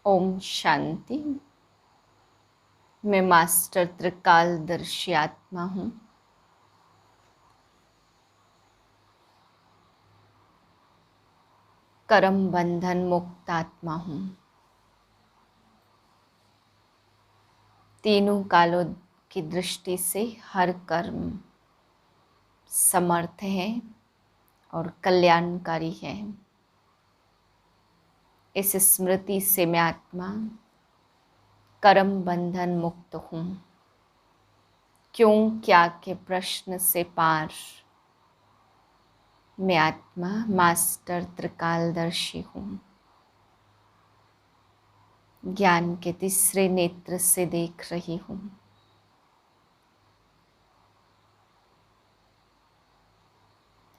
ओम शांति। मैं मास्टर त्रिकालदर्शी आत्मा हूँ। कर्म बंधन मुक्त आत्मा हूँ। तीनों कालों की दृष्टि से हर कर्म समर्थ है और कल्याणकारी है। इस स्मृति से मैं आत्मा कर्म बंधन मुक्त हूँ। क्यों क्या के प्रश्न से पार मैं आत्मा मास्टर त्रिकालदर्शी हूँ। ज्ञान के तीसरे नेत्र से देख रही हूँ।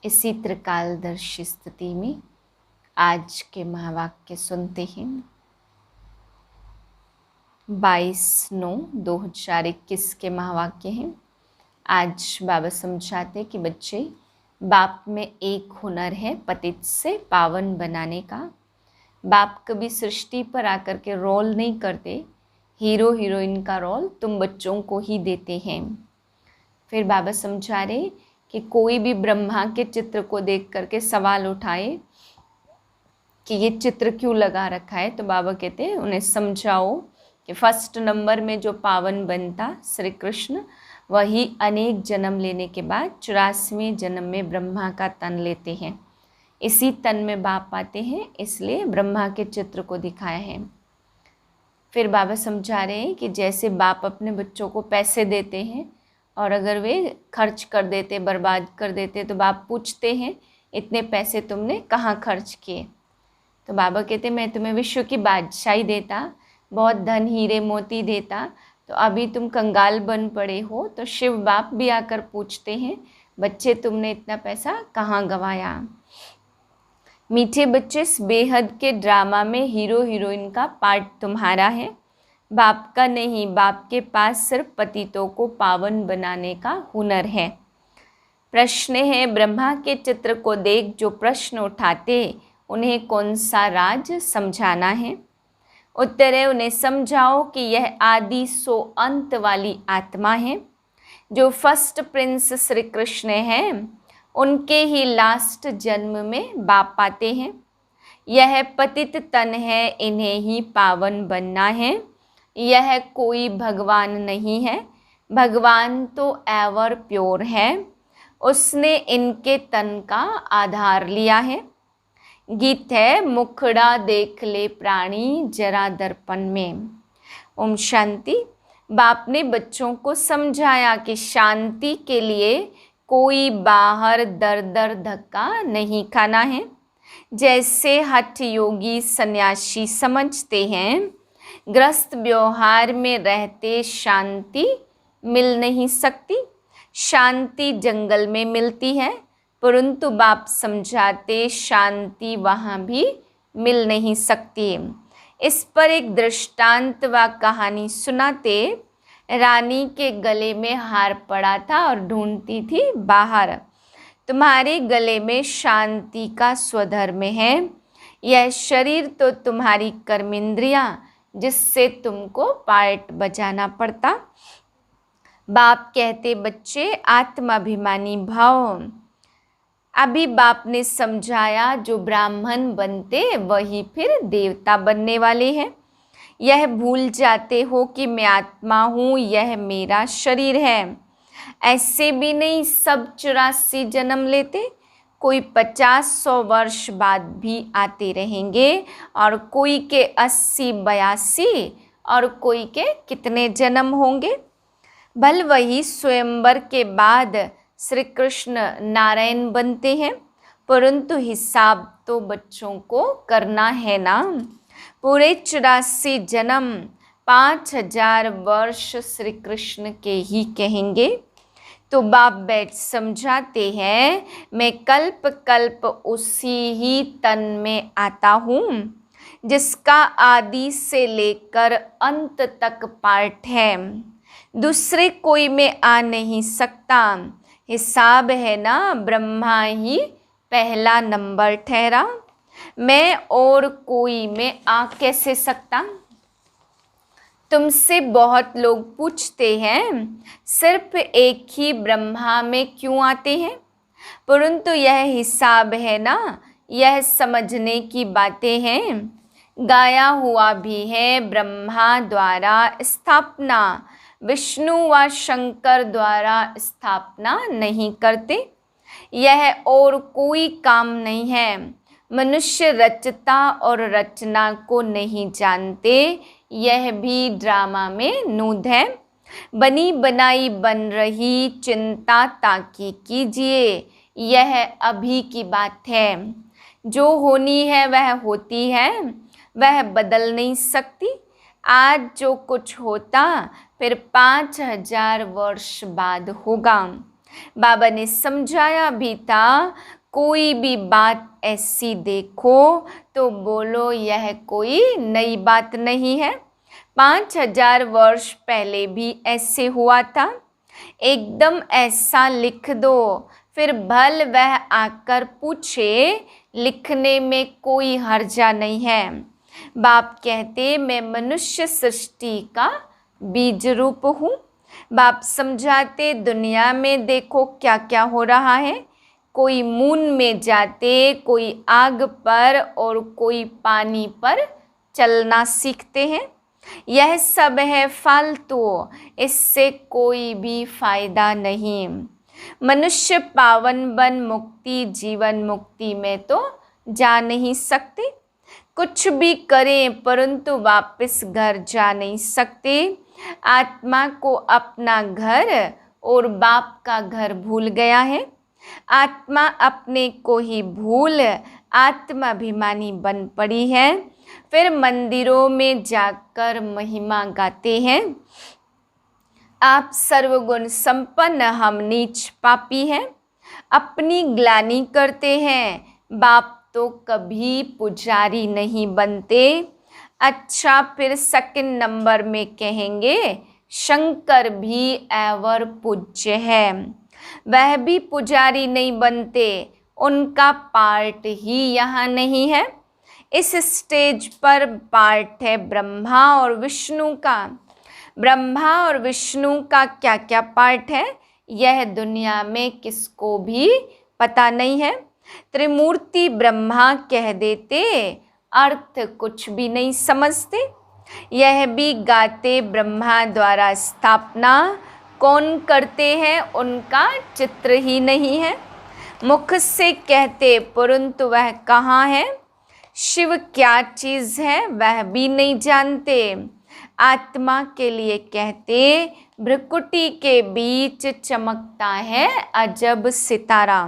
इसी त्रिकालदर्शी स्थिति में आज के महावाक्य सुनते हैं। 22/9/2021 के महावाक्य हैं। आज बाबा समझाते कि बच्चे, बाप में एक हुनर है पतित से पावन बनाने का। बाप कभी सृष्टि पर आकर के रोल नहीं करते। हीरो हीरोइन का रोल तुम बच्चों को ही देते हैं। फिर बाबा समझा रहे कि कोई भी ब्रह्मा के चित्र को देख करके सवाल उठाए कि ये चित्र क्यों लगा रखा है, तो बाबा कहते हैं उन्हें समझाओ कि फर्स्ट नंबर में जो पावन बनता श्री कृष्ण, वही अनेक जन्म लेने के बाद 84वें जन्म में ब्रह्मा का तन लेते हैं। इसी तन में बाप आते हैं, इसलिए ब्रह्मा के चित्र को दिखाया है। फिर बाबा समझा रहे हैं कि जैसे बाप अपने बच्चों को पैसे देते हैं और अगर वे खर्च कर देते, बर्बाद कर देते, तो बाप पूछते हैं इतने पैसे तुमने कहाँ खर्च किए। तो बाबा कहते मैं तुम्हें विश्व की बादशाही देता, बहुत धन हीरे मोती देता, तो अभी तुम कंगाल बन पड़े हो। तो शिव बाप भी आकर पूछते हैं बच्चे तुमने इतना पैसा कहाँ गंवाया। मीठे बच्चे, इस बेहद के ड्रामा में हीरो हीरोइन का पार्ट तुम्हारा है, बाप का नहीं। बाप के पास सिर्फ पतितों को पावन बनाने का हुनर है। प्रश्न है, ब्रह्मा के चित्र को देख जो प्रश्न उठाते उन्हें कौन सा राज समझाना है। उत्तर है, उन्हें समझाओ कि यह आदि सो अंत वाली आत्मा है। जो फर्स्ट प्रिंस श्री कृष्ण हैं, उनके ही लास्ट जन्म में बाप आते हैं। यह पतित तन है, इन्हें ही पावन बनना है। यह कोई भगवान नहीं है, भगवान तो एवर प्योर है। उसने इनके तन का आधार लिया है। गीत है, मुखड़ा देख ले प्राणी जरा दर्पण में। ओम शांति। बाप ने बच्चों को समझाया कि शांति के लिए कोई बाहर दर दर धक्का नहीं खाना है। जैसे हठ योगी सन्यासी समझते हैं, ग्रस्त व्यवहार में रहते शांति मिल नहीं सकती। शांति जंगल में मिलती है, परंतु बाप समझाते शांति वहाँ भी मिल नहीं सकती। इस पर एक दृष्टांत व कहानी सुनाते। रानी के गले में हार पड़ा था और ढूंढती थी बाहर। तुम्हारे गले में शांति का स्वधर्म है। यह शरीर तो तुम्हारी कर्मेंद्रियां, जिससे तुमको पार्ट बजाना पड़ता। बाप कहते बच्चे आत्माभिमानी भाव। अभी बाप ने समझाया जो ब्राह्मण बनते वही फिर देवता बनने वाले हैं। यह भूल जाते हो कि मैं आत्मा हूँ, यह मेरा शरीर है। ऐसे भी नहीं सब 84 जन्म लेते, कोई 50-100 वर्ष बाद भी आते रहेंगे, और कोई के 80-82 और कोई के कितने जन्म होंगे। भल वही स्वयंवर के बाद श्री कृष्ण नारायण बनते हैं, परंतु हिसाब तो बच्चों को करना है ना। पूरे 84 जन्म 5000 वर्ष श्री कृष्ण के ही कहेंगे। तो बाप बैठ समझाते हैं, मैं कल्प कल्प उसी ही तन में आता हूँ जिसका आदि से लेकर अंत तक पार्ट है। दूसरे कोई में आ नहीं सकता। हिसाब है ना, ब्रह्मा ही पहला नंबर ठहरा। मैं और कोई में आ कैसे सकता। तुमसे बहुत लोग पूछते हैं सिर्फ एक ही ब्रह्मा में क्यों आते हैं, परंतु यह हिसाब है ना, यह समझने की बातें हैं। गाया हुआ भी है ब्रह्मा द्वारा स्थापना, विष्णु व शंकर द्वारा स्थापना नहीं करते। यह और कोई काम नहीं है। मनुष्य रचता और रचना को नहीं जानते, यह भी ड्रामा में नूद है। बनी बनाई बन रही चिंता ताकि कीजिए, यह अभी की बात है। जो होनी है वह होती है, वह बदल नहीं सकती। आज जो कुछ होता फिर 5000 वर्ष बाद होगा। बाबा ने समझाया भी था, कोई भी बात ऐसी देखो तो बोलो यह कोई नई बात नहीं है। 5000 वर्ष पहले भी ऐसे हुआ था। एकदम ऐसा लिख दो, फिर भल वह आकर पूछे, लिखने में कोई हर्जा नहीं है। बाप कहते मैं मनुष्य सृष्टि का बीज रूप हूँ। बाप समझाते दुनिया में देखो क्या क्या हो रहा है। कोई मून में जाते, कोई आग पर और कोई पानी पर चलना सीखते हैं। यह सब है फालतू, इससे कोई भी फायदा नहीं। मनुष्य पावन बन मुक्ति जीवन मुक्ति में तो जा नहीं सकते। कुछ भी करें परंतु वापस घर जा नहीं सकते। आत्मा को अपना घर और बाप का घर भूल गया है। आत्मा अपने को ही भूल आत्माभिमानी बन पड़ी है। फिर मंदिरों में जाकर महिमा गाते हैं, आप सर्वगुण संपन्न, हम नीच पापी हैं। अपनी ग्लानि करते हैं, बाप तो कभी पुजारी नहीं बनते। अच्छा फिर सेकंड नंबर में कहेंगे शंकर भी एवर पूज्य है, वह भी पुजारी नहीं बनते, उनका पार्ट ही यहाँ नहीं है। इस स्टेज पर पार्ट है ब्रह्मा और विष्णु का। ब्रह्मा और विष्णु का क्या क्या पार्ट है यह दुनिया में किसको भी पता नहीं है। त्रिमूर्ति ब्रह्मा कह देते, अर्थ कुछ भी नहीं समझते। यह भी गाते ब्रह्मा द्वारा स्थापना कौन करते हैं उनका चित्र ही नहीं है। मुख से कहते परंतु वह कहाँ है। शिव क्या चीज़ है वह भी नहीं जानते। आत्मा के लिए कहते भ्रुकुटी के बीच चमकता है अजब सितारा।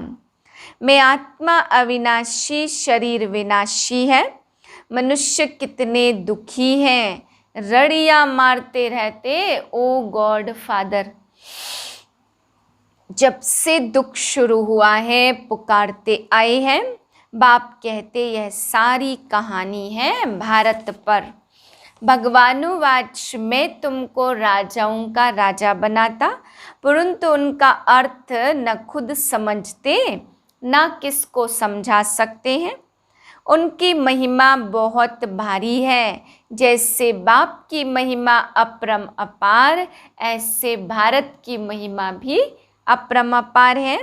मैं आत्मा अविनाशी शरीर विनाशी है। मनुष्य कितने दुखी हैं, रड़ियाँ मारते रहते ओ गॉड फादर। जब से दुख शुरू हुआ है पुकारते आए हैं। बाप कहते यह सारी कहानी है भारत पर। भगवानुवाच मैं तुमको राजाओं का राजा बनाता, परंतु उनका अर्थ न खुद समझते न किसको समझा सकते हैं। उनकी महिमा बहुत भारी है। जैसे बाप की महिमा अपरम अपार, ऐसे भारत की महिमा भी अपरम अपार है।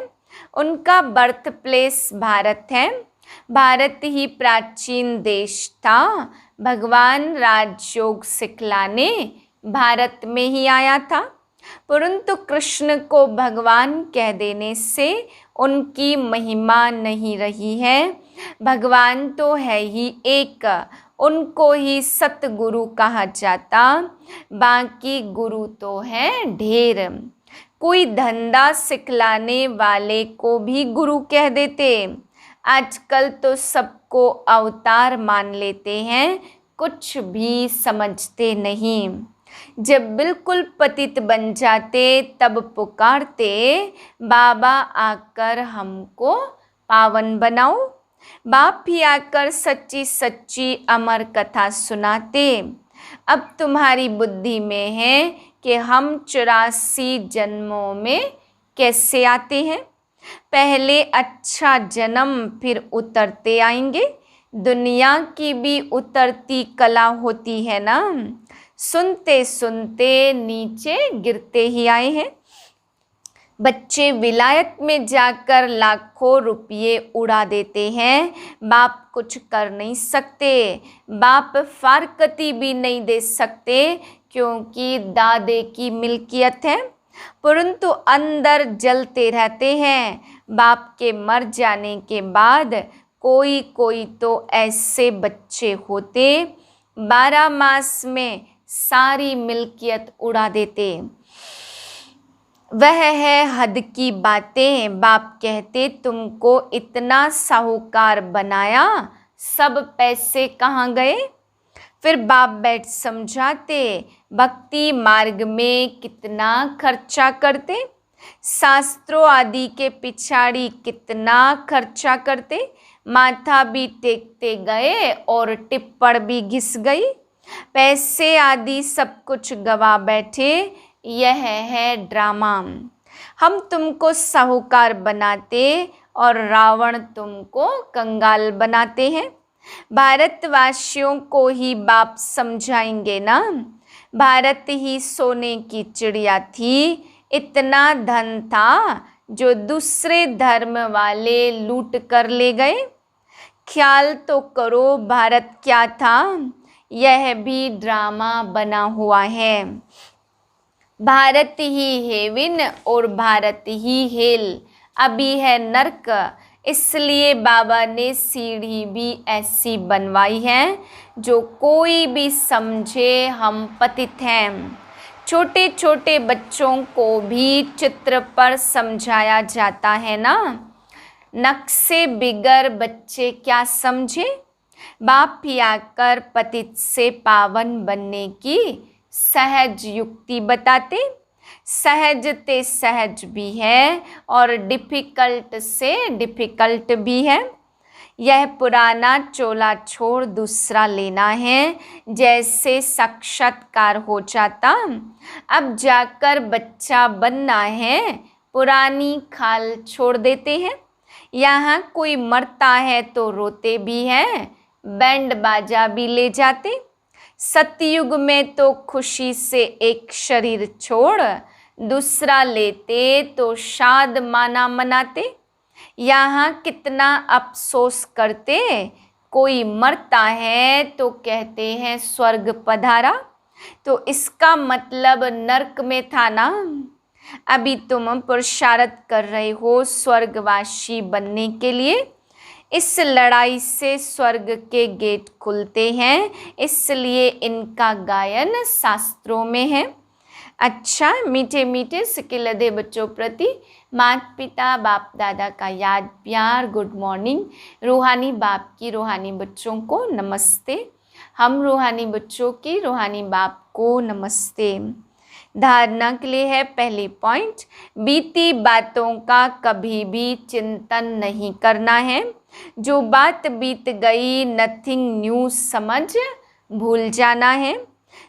उनका बर्थ प्लेस भारत है। भारत ही प्राचीन देश था। भगवान राजयोग सिखलाने भारत में ही आया था, परंतु कृष्ण को भगवान कह देने से उनकी महिमा नहीं रही है। भगवान तो है ही एक, उनको ही सतगुरु कहा जाता, बाकी गुरु तो है ढेर। कोई धंधा सिखलाने वाले को भी गुरु कह देते। आजकल तो सबको अवतार मान लेते हैं, कुछ भी समझते नहीं। जब बिल्कुल पतित बन जाते तब पुकारते बाबा आकर हमको पावन बनाओ। बाप भी आकर सच्ची सच्ची अमर कथा सुनाते। अब तुम्हारी बुद्धि में है कि हम 84 जन्मों में कैसे आते हैं। पहले अच्छा जन्म फिर उतरते आएंगे। दुनिया की भी उतरती कला होती है ना, सुनते सुनते नीचे गिरते ही आए हैं। बच्चे विलायत में जाकर लाखों रुपये उड़ा देते हैं, बाप कुछ कर नहीं सकते, बाप फारकती भी नहीं दे सकते क्योंकि दादे की मिल्कियत है, परंतु अंदर जलते रहते हैं। बाप के मर जाने के बाद कोई कोई तो ऐसे बच्चे होते 12 मास में सारी मिल्कियत उड़ा देते। वह है हद की बातें। बाप कहते तुमको इतना साहूकार बनाया, सब पैसे कहाँ गए? फिर बाप बैठ समझाते, भक्ति मार्ग में कितना खर्चा करते, शास्त्रों आदि के पिछाड़ी कितना खर्चा करते, माथा भी टेकते गए और टिप्पण भी घिस गई, पैसे आदि सब कुछ गवा बैठे। यह है ड्रामा। हम तुमको साहूकार बनाते और रावण तुमको कंगाल बनाते हैं। भारतवासियों को ही बाप समझाएंगे ना, भारत ही सोने की चिड़िया थी, इतना धन था जो दूसरे धर्म वाले लूट कर ले गए। ख्याल तो करो भारत क्या था, यह भी ड्रामा बना हुआ है। भारत ही हेवन और भारत ही हेल, अभी है नरक, इसलिए बाबा ने सीढ़ी भी ऐसी बनवाई है जो कोई भी समझे हम पतित हैं। छोटे छोटे बच्चों को भी चित्र पर समझाया जाता है ना, नक्शे बिगर बच्चे क्या समझे। बाप ही आकर पतित से पावन बनने की सहज युक्ति बताते, सहज ते सहज भी है और डिफिकल्ट से डिफिकल्ट भी है। यह पुराना चोला छोड़ दूसरा लेना है, जैसे साक्षात्कार हो जाता, अब जाकर बच्चा बनना है, पुरानी खाल छोड़ देते हैं। यहाँ कोई मरता है तो रोते भी हैं, बैंड बाजा भी ले जाते। सतयुग में तो खुशी से एक शरीर छोड़ दूसरा लेते तो शाद माना मनाते। यहाँ कितना अफसोस करते, कोई मरता है तो कहते हैं स्वर्ग पधारा, तो इसका मतलब नरक में था ना। अभी तुम पुरुषार्थ कर रहे हो स्वर्गवासी बनने के लिए, इस लड़ाई से स्वर्ग के गेट खुलते हैं, इसलिए इनका गायन शास्त्रों में है। अच्छा, मीठे मीठे सिकिलधे बच्चों प्रति माता पिता बाप दादा का याद प्यार गुड मॉर्निंग। रूहानी बाप की रूहानी बच्चों को नमस्ते। हम रूहानी बच्चों की रूहानी बाप को नमस्ते। धारणा के लिए है पहली पॉइंट, बीती बातों का कभी भी चिंतन नहीं करना है। जो बात बीत गई नथिंग न्यू समझ भूल जाना है।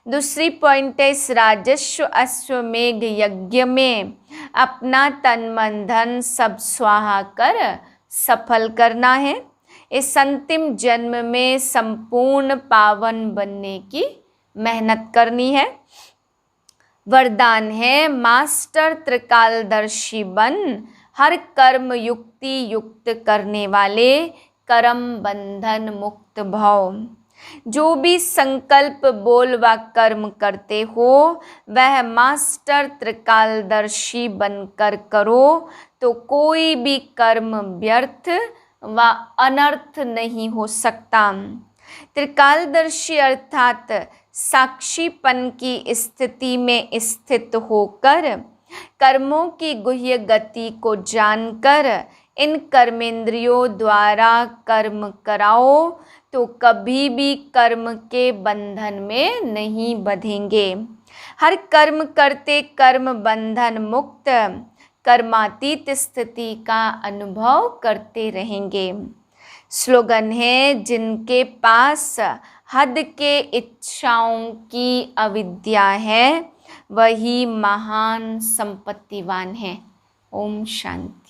दूसरी पॉइंट है इस राजस्व अश्वमेघ यज्ञ में अपना तन मन धन सब स्वाहा कर सफल करना है। इस अंतिम जन्म में संपूर्ण पावन बनने की मेहनत करनी है। वरदान है मास्टर त्रिकालदर्शी बन, हर कर्म युक्ति युक्त करने वाले कर्म बंधन मुक्त भव। जो भी संकल्प बोल व कर्म करते हो वह मास्टर त्रिकालदर्शी बनकर करो, तो कोई भी कर्म व्यर्थ व अनर्थ नहीं हो सकता। त्रिकालदर्शी अर्थात साक्षीपन की स्थिति में स्थित होकर कर्मों की गुह्य गति को जानकर इन कर्मेंद्रियों द्वारा कर्म कराओ तो कभी भी कर्म के बंधन में नहीं बंधेंगे। हर कर्म करते कर्म बंधन मुक्त कर्मातीत स्थिति का अनुभव करते रहेंगे। स्लोगन है जिनके पास हद के इच्छाओं की अविद्या है वही महान संपत्तिवान है। ओम शांति।